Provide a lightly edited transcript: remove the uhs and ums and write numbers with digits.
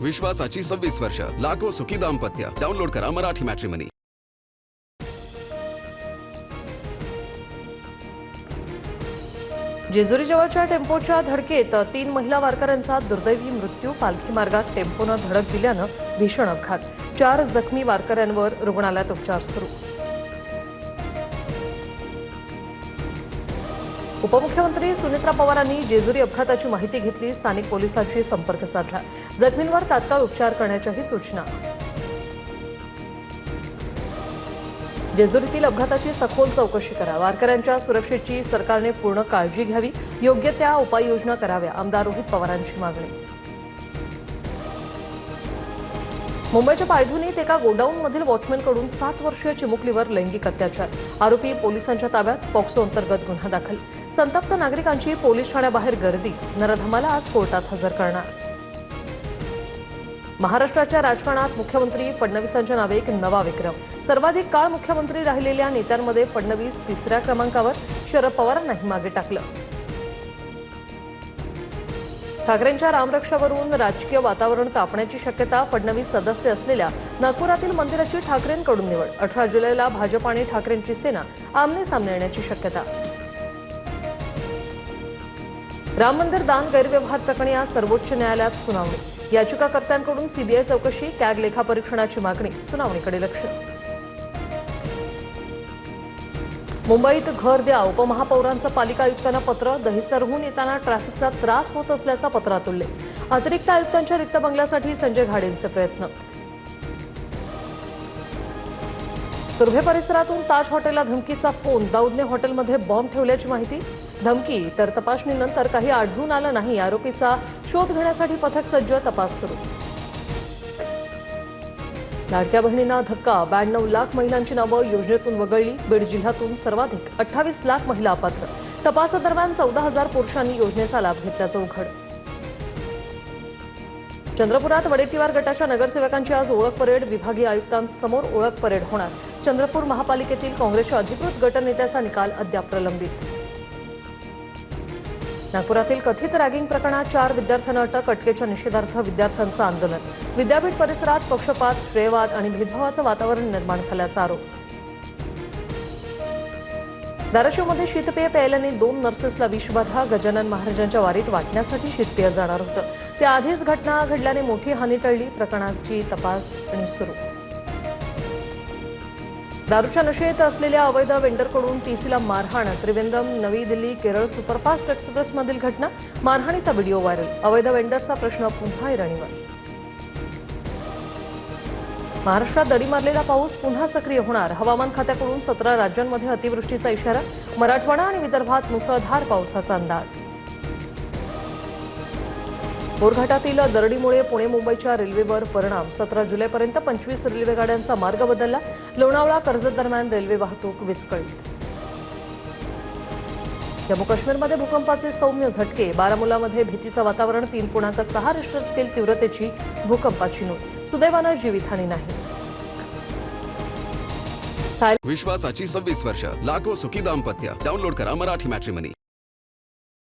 विश्वासाची 26 वर्ष, लाखो सुखी दाम्पत्य. डाउनलोड करा मराठी मॅट्रिमनी. जेजुरी जवळच्या टेम्पोच्या धडकेत 3 महिला वारकऱ्यांचा दुर्दैवी मृत्यू. पालखी मार्गात टेम्पोनं धडक दिल्यानं भीषण अपघात. 4 जखमी वारकऱ्यांवर रुग्णालयात उपचार सुरू. उपमुख्यमंत्री सुनेत्रा पवारांनी जेजुरी अपघाताची माहिती घेतली. स्थानिक पोलिसांशी संपर्क साधला. जखमींवर तात्काळ उपचार करण्याच्याही सूचना. जेजुरीतील अपघाताची सखोल चौकशी करा. वारकऱ्यांच्या सुरक्षेची सरकारने पूर्ण काळजी घ्यावी. योग्य त्या उपाययोजना कराव्या. आमदार रोहित पवारांची मागणी. मुंबईच्या पायधुनीत एका गोडाऊनमधील वॉचमॅनकडून 7 वर्षीय चिमुकलीवर लैंगिक अत्याचार. आरोपी पोलिसांच्या ताब्यात. पॉक्सो अंतर्गत गुन्हा दाखल. संतप्त नागरिकांची पोलीस ठाण्याबाहेर गर्दी. नरधमाला आज कोर्टात हजर करणार. महाराष्ट्राच्या राजकारणात मुख्यमंत्री फडणवीसांच्या नावे एक नवा विक्रम. सर्वाधिक काळ मुख्यमंत्री राहिलेल्या नेत्यांमध्ये फडणवीस 3ऱ्या क्रमांकावर. शरद पवारांनाही मागे टाकलं. ठाकरेंच्या रामरक्षावरून राजकीय वातावरण तापण्याची शक्यता. फडणवीस सदस्य असलेल्या नागपुरातील मंदिराची ठाकरेंकडून निवड. 18 जुलैला भाजप आणि ठाकरेंची सेना आमने सामने येण्याची शक्यता. राम मंदिर दान गैरव्यवहार प्रकरणी आज सर्वोच्च न्यायालयात सुनावणी. याचिकाकर्त्यांकडून सीबीआय चौकशी. कॅग लेखापरीक्षणाची मागणी. सुनावणीकडे लक्ष. मुंबईत घर द्या. उपमहापौरांचं पालिका आयुक्तांना पत्र. दहिसरहून येताना ट्रॅफिकचा त्रास होत असल्याचा पत्रात उल्लेख. अतिरिक्त आयुक्तांच्या रिक्त बंगल्यासाठी संजय घाडेंचे प्रयत्न. तुर्भे परिसरातून ताज हॉटेलला धमकीचा फोन. दाऊदने हॉटेलमध्ये बॉम्ब ठेवल्याची माहिती. धमकी तर तपासणीनंतर काही आढळून आलं नाही. आरोपीचा शोध घेण्यासाठी पथक सज्ज. तपास सुरू. लाडक्या बहिणींना धक्का. 92 लाख महिलांची नावं योजनेतून वगळली. बीड जिल्ह्यातून सर्वाधिक 28 लाख महिला अपात्र. तपासादरम्यान 14,000 पुरुषांनी योजनेचा लाभ घेतल्याचं उघड. चंद्रपुरात वडेट्टीवार गटाच्या नगरसेवकांची आज ओळख परेड. विभागीय आयुक्तांसमोर ओळख परेड होणार. चंद्रपूर महापालिकेतील काँग्रेसच्या अधिकृत गटनेत्याचा निकाल अद्याप प्रलंबित. नागपुरातील कथित रॅगिंग प्रकरणात 4 विद्यार्थ्यांना अटक. अटकेच्या निषेधार्थ विद्यार्थ्यांचं आंदोलन. विद्यापीठ परिसरात पक्षपात, श्रेयवाद आणि भेदभावाचं वातावरण निर्माण झाल्याचा आरोप. धाराशिवमध्ये शीतपेय प्यायल्याने 2 नर्सेसला विषबाधा. गजानन महाराजांच्या वारीत वाटण्यासाठी शीतपेय जाणार होतं. त्याआधीच घटना घडल्याने मोठी हानी टळली. प्रकरणाची तपासणी सुरू. दारूच्या नशेत असलेल्या अवैध वेंडरकडून टीसीला मारहाण. त्रिवेंद्रम नवी दिल्ली केरळ सुपरफास्ट एक्सप्रेसमधील घटना. मारहाणीचा व्हिडिओ व्हायरल. अवैध वेंडर्सचा प्रश्न पुन्हा ऐरणीवर. महाराष्ट्रात दडी मारलेला पाऊस पुन्हा सक्रिय होणार. हवामान खात्याकडून 17 राज्यांमध्ये अतिवृष्टीचा इशारा. मराठवाडा आणि विदर्भात मुसळधार पावसाचा अंदाज. बोरघाटातील दरडीमुळे पुणे मुंबईच्या रेल्वेवर परिणाम. 17 जुलैपर्यंत 25 रेल्वे गाड्यांचा मार्ग बदलला. लोणावळा कर्जत दरम्यान रेल्वे वाहतूक विस्कळीत. जम्मू काश्मीरमध्ये भूकंपाचे सौम्य झटके. बारामुल्लामध्ये भीतीचं वातावरण. 3.6 रिश्टर स्केल तीव्रतेची भूकंपाची नोंद. सुदैवानं जीवितहानी नाही. विश्वासाची 26 वर्ष, लाखो सुखी दाम्पत्य. डाउनलोड करा मराठी मॅट्रिमनी.